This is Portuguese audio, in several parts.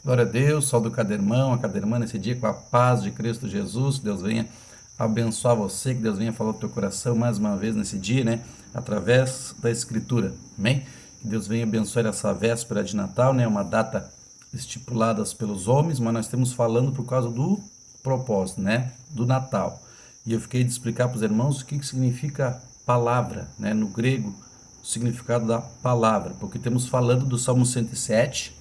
Glória a Deus, saúde cada irmão, a cada irmã nesse dia com a paz de Cristo Jesus. Que Deus venha abençoar você, que Deus venha falar do teu coração mais uma vez nesse dia, né? Através da Escritura, amém? Que Deus venha abençoar essa véspera de Natal, né? Uma data estipulada pelos homens, mas nós estamos falando por causa do propósito, né? Do Natal. E eu fiquei de explicar para os irmãos o que significa palavra, né? No grego, o significado da palavra, porque temos falando do Salmo 107,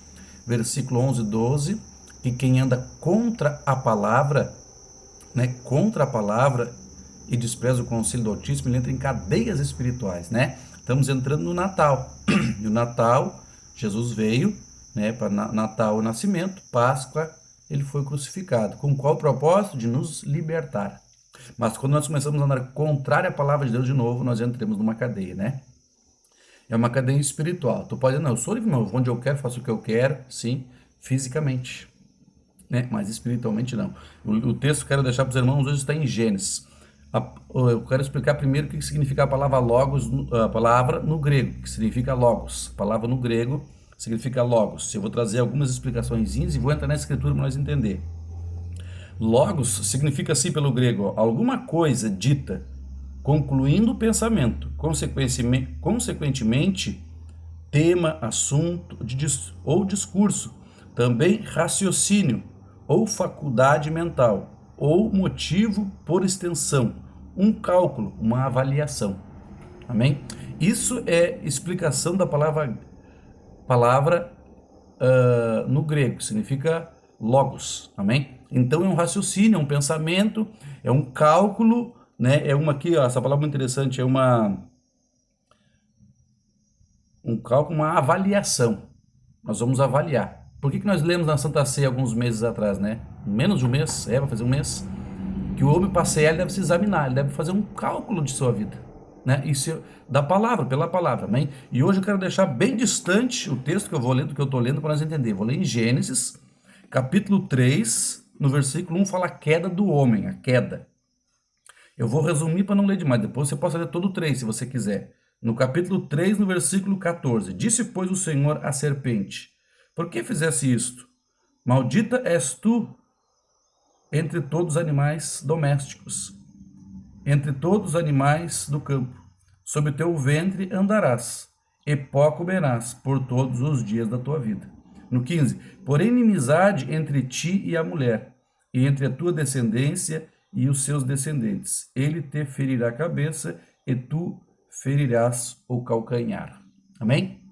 versículo 11 e 12, que quem anda contra a palavra, né, contra a palavra e despreza o conselho do Altíssimo, ele entra em cadeias espirituais, né? Estamos entrando no Natal. E o Natal, Jesus veio, né, para Natal o nascimento, Páscoa, ele foi crucificado. Com qual propósito? De nos libertar. Mas quando nós começamos a andar contrário à palavra de Deus de novo, nós entramos numa cadeia, né? É uma cadeia espiritual. Tu pode dizer, não, eu sou livre, não, onde eu quero, faço o que eu quero, sim, fisicamente, né? Mas espiritualmente não. O texto que eu quero deixar para os irmãos hoje está em Gênesis. Eu quero explicar primeiro o que significa a palavra logos, a palavra no grego, que significa logos. A palavra no grego significa logos. Eu vou trazer algumas explicaçõezinhas e vou entrar na escritura para nós entender. Logos significa assim pelo grego, alguma coisa dita, concluindo o pensamento, consequentemente, tema, assunto ou discurso, também raciocínio ou faculdade mental, ou motivo por extensão, um cálculo, uma avaliação. Amém? Isso é explicação da palavra no grego, significa logos. Amém? Então é um raciocínio, é um pensamento, é um cálculo, né? É uma aqui, ó, essa palavra é muito interessante, é um cálculo, uma avaliação. Nós vamos avaliar. Por que nós lemos na Santa Ceia alguns meses atrás, né? Menos de um mês, vai fazer um mês, que o homem passear, ele deve se examinar, ele deve fazer um cálculo de sua vida, né? Isso da palavra, pela palavra, amém? E hoje eu quero deixar bem distante o texto que eu vou ler do que eu estou lendo para nós entender. Vou ler em Gênesis, capítulo 3, no versículo 1, fala a queda do homem, a queda. Eu vou resumir para não ler demais, depois você pode ler todo o 3, se você quiser. No capítulo 3, no versículo 14, disse, pois, o Senhor à serpente, por que fizesse isto? Maldita és tu entre todos os animais domésticos, entre todos os animais do campo. Sob o teu ventre andarás, e pó comerás por todos os dias da tua vida. No 15, porém inimizade entre ti e a mulher, e entre a tua descendência e os seus descendentes. Ele te ferirá a cabeça, e tu ferirás o calcanhar. Amém?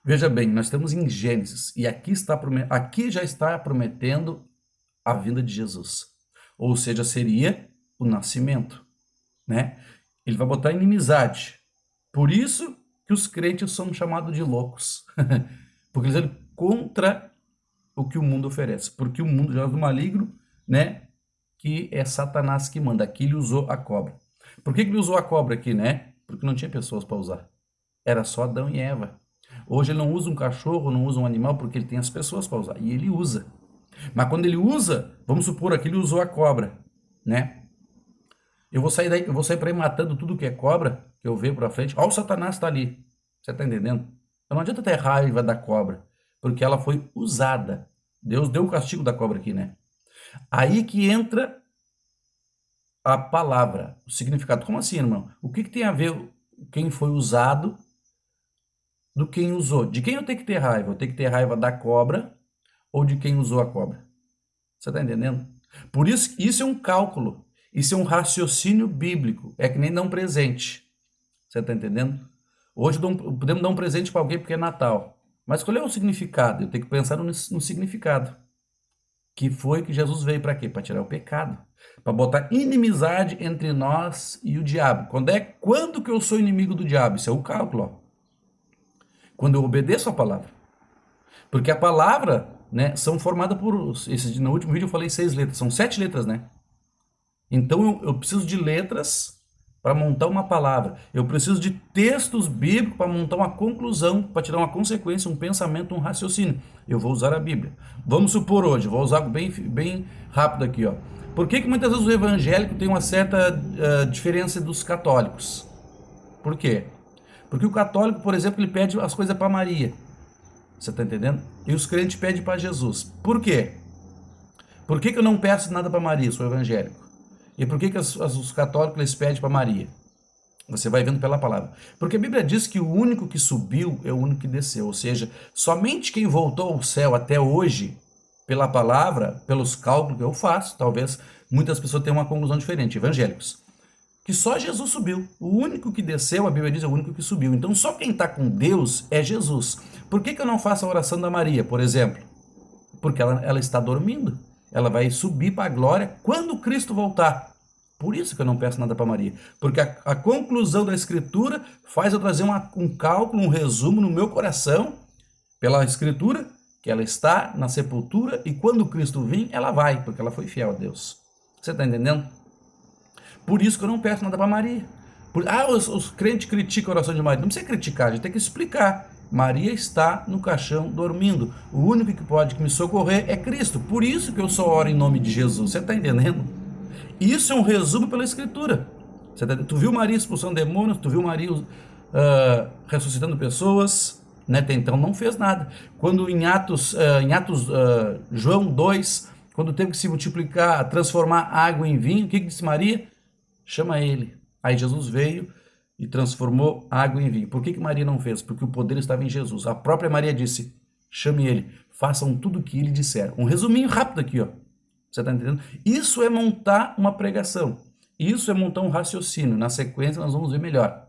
Veja bem, nós estamos em Gênesis, e aqui já está prometendo a vinda de Jesus. Ou seja, seria o nascimento, né? Ele vai botar inimizade. Por isso que os crentes são chamados de loucos. Porque eles vão contra o que o mundo oferece. Porque o mundo já é do maligno, né? Que é Satanás que manda. Aqui ele usou a cobra. Por que ele usou a cobra aqui, né? Porque não tinha pessoas para usar. Era só Adão e Eva. Hoje ele não usa um cachorro, não usa um animal, porque ele tem as pessoas para usar. E ele usa. Mas quando ele usa, vamos supor aqui, ele usou a cobra, né? Eu vou sair para ir matando tudo que é cobra, que eu vejo para frente. Olha, o Satanás está ali. Você está entendendo? Então não adianta ter raiva da cobra, porque ela foi usada. Deus deu o castigo da cobra aqui, né? Aí que entra a palavra, o significado. Como assim, irmão? O que tem a ver quem foi usado do quem usou? De quem eu tenho que ter raiva? Eu tenho que ter raiva da cobra ou de quem usou a cobra? Você está entendendo? Por isso, isso é um cálculo. Isso é um raciocínio bíblico. É que nem dar um presente. Você está entendendo? Hoje podemos dar um presente para alguém porque é Natal. Mas qual é o significado? Eu tenho que pensar no significado. Que foi que Jesus veio para quê? Para tirar o pecado. Para botar inimizade entre nós e o diabo. Quando que eu sou inimigo do diabo? Isso é o cálculo. Ó. Quando eu obedeço a palavra. Porque a palavra, né, são formadas por... No último vídeo eu falei 6 letras. São 7 letras, né? Então eu preciso de letras para montar uma palavra. Eu preciso de textos bíblicos para montar uma conclusão, para tirar uma consequência, um pensamento, um raciocínio. Eu vou usar a Bíblia. Vamos supor hoje, vou usar bem rápido aqui, ó. Por que muitas vezes o evangélico tem uma certa diferença dos católicos? Por quê? Porque o católico, por exemplo, ele pede as coisas para Maria. Você está entendendo? E os crentes pedem para Jesus. Por quê? Por que eu não peço nada para Maria? Sou evangélico. E por que os católicos eles pedem para Maria? Você vai vendo pela palavra. Porque a Bíblia diz que o único que subiu é o único que desceu. Ou seja, somente quem voltou ao céu até hoje, pela palavra, pelos cálculos que eu faço, talvez muitas pessoas tenham uma conclusão diferente, evangélicos, que só Jesus subiu. O único que desceu, a Bíblia diz, é o único que subiu. Então só quem está com Deus é Jesus. Por que eu não faço a oração da Maria, por exemplo? Porque ela está dormindo. Ela vai subir para a glória quando Cristo voltar. Por isso que eu não peço nada para Maria. Porque a conclusão da Escritura faz eu trazer um cálculo, um resumo no meu coração, pela Escritura, que ela está na sepultura e quando Cristo vir, ela vai, porque ela foi fiel a Deus. Você está entendendo? Por isso que eu não peço nada para Maria. Os crentes criticam a oração de Maria. Não precisa criticar, a gente tem que explicar. Maria está no caixão dormindo. O único que pode me socorrer é Cristo. Por isso que eu só oro em nome de Jesus. Você está entendendo? Isso é um resumo pela Escritura. Tu viu Maria expulsando demônios, tu viu Maria ressuscitando pessoas, né? Até então não fez nada. Quando em Atos João 2, quando teve que se multiplicar, transformar água em vinho, o que disse Maria? Chama ele. Aí Jesus veio e transformou água em vinho. Por que Maria não fez? Porque o poder estava em Jesus. A própria Maria disse, chame ele, façam tudo o que ele disser. Um resuminho rápido aqui, ó. Você está entendendo? Isso é montar uma pregação. Isso é montar um raciocínio. Na sequência nós vamos ver melhor.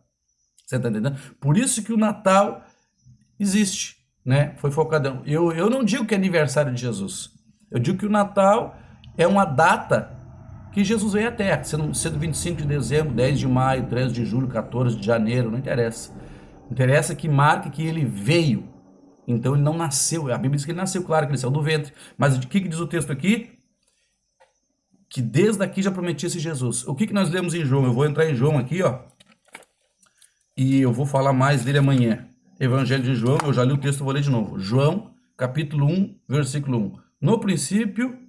Você está entendendo? Por isso que o Natal existe, né? Foi focado. Eu não digo que é aniversário de Jesus. Eu digo que o Natal é uma data que Jesus veio à Terra. Sendo 25 de dezembro, 10 de maio, 13 de julho, 14 de janeiro, não interessa. Interessa que marque que ele veio. Então ele não nasceu. A Bíblia diz que ele nasceu, claro que ele saiu do ventre. Mas o que diz o texto aqui? Que desde aqui já prometia-se Jesus. O que nós lemos em João? Eu vou entrar em João aqui, ó. E eu vou falar mais dele amanhã. Evangelho de João, eu já li o texto, vou ler de novo. João, capítulo 1, versículo 1. No princípio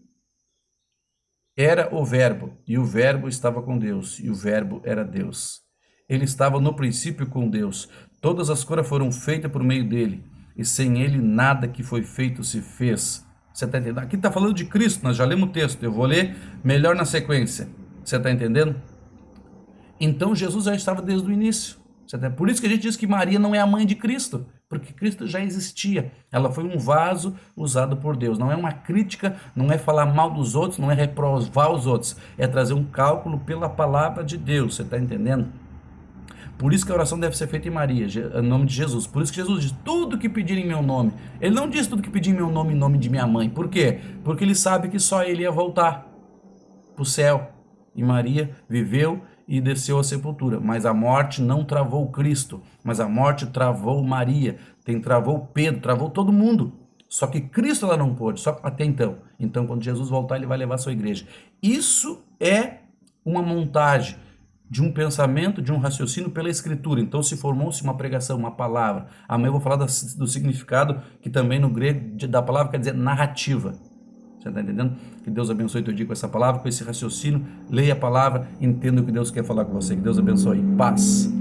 era o verbo, e o verbo estava com Deus, e o verbo era Deus. Ele estava no princípio com Deus. Todas as coisas foram feitas por meio dele, e sem ele nada que foi feito se fez. Você está entendendo? Aqui está falando de Cristo, nós já lemos o texto, eu vou ler melhor na sequência. Você está entendendo? Então Jesus já estava desde o início. Por isso que a gente diz que Maria não é a mãe de Cristo, porque Cristo já existia. Ela foi um vaso usado por Deus. Não é uma crítica, não é falar mal dos outros, não é reprovar os outros. É trazer um cálculo pela palavra de Deus. Você está entendendo? Por isso que a oração deve ser feita em Maria, em nome de Jesus. Por isso que Jesus diz, tudo que pedirem em meu nome. Ele não diz tudo que pedirem em meu nome, em nome de minha mãe. Por quê? Porque ele sabe que só ele ia voltar para o céu. E Maria viveu e desceu à sepultura. Mas a morte não travou Cristo. Mas a morte travou Maria. Travou Pedro, travou todo mundo. Só que Cristo ela não pôde, só até então. Então quando Jesus voltar, ele vai levar a sua igreja. Isso é uma montagem de um pensamento, de um raciocínio pela Escritura. Então se formou-se uma pregação, uma palavra. Amanhã eu vou falar do significado, que também no grego da palavra quer dizer narrativa. Você está entendendo? Que Deus abençoe teu dia com essa palavra, com esse raciocínio. Leia a palavra, entenda o que Deus quer falar com você. Que Deus abençoe. Paz.